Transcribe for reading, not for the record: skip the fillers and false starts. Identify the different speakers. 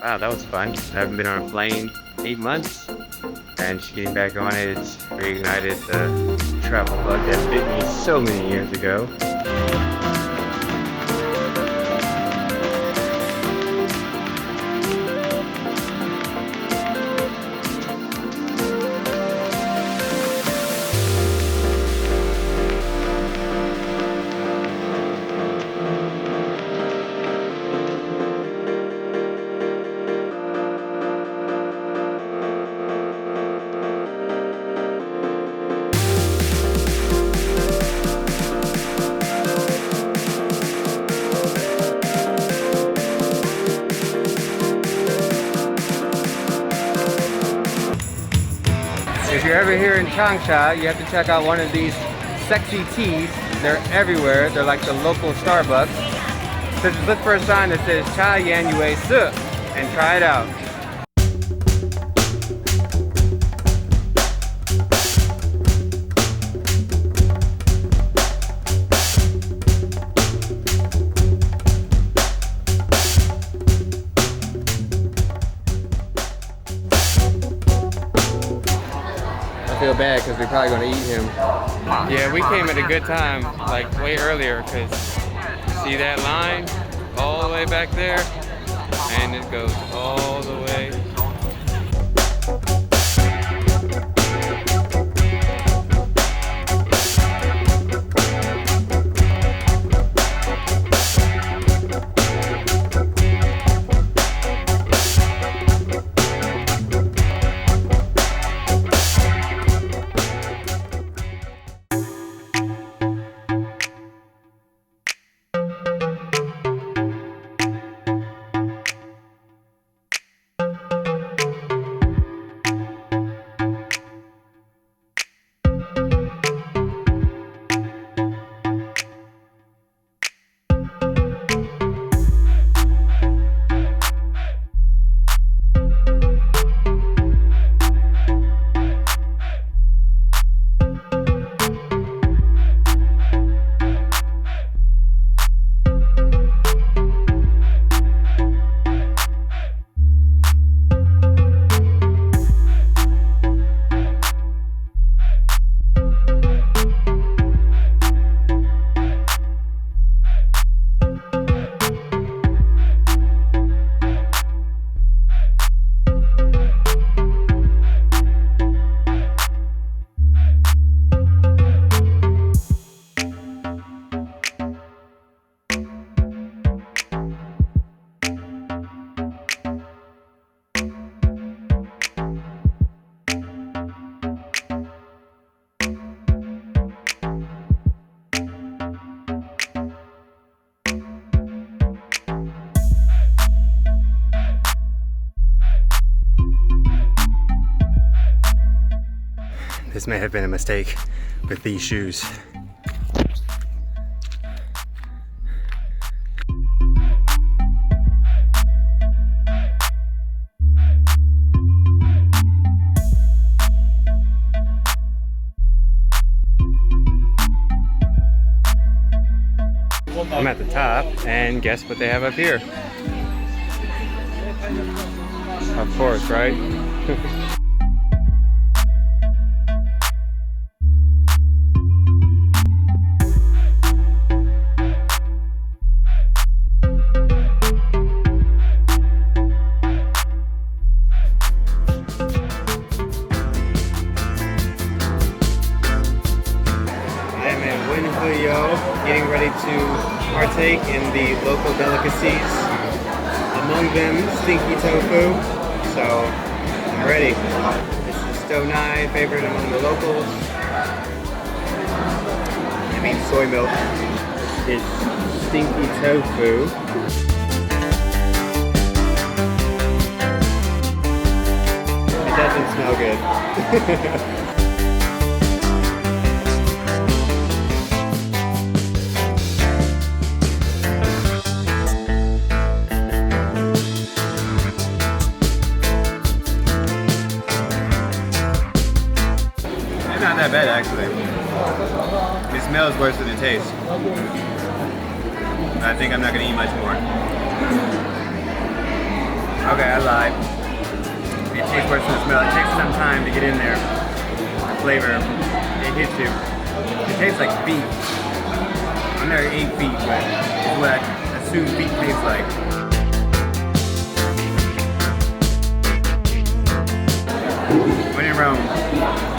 Speaker 1: Wow, that was fun. I haven't been on a plane 8 months, and just getting back on it, it's reignited the travel bug that bit me so many years ago. If you're ever here in Changsha, you have to check out one of these sexy teas. They're everywhere. They're like the local Starbucks. So just look for a sign that says Cha Yan Yue Si and try it out. I feel bad because we're probably going to eat him. Yeah, we came at a good time, like way earlier, because see that line all the way back there, and it goes all the way. This may have been a mistake with these shoes. I'm at the top, and guess what they have up here? Of course, right? Getting ready to partake in the local delicacies, among them Stinky Tofu. So I'm ready. This is Stonai, favorite among the locals. I mean soy milk. It's Stinky Tofu. It doesn't smell good. Not that bad actually. It smells worse than it tastes. I think I'm not gonna eat much more.
Speaker 2: Okay, I lied. It tastes worse than the smell. It takes some time to get in there. The flavor, it hits you. It tastes like beef. I've never ate beef, but it's what I assume beef tastes like. When in Rome,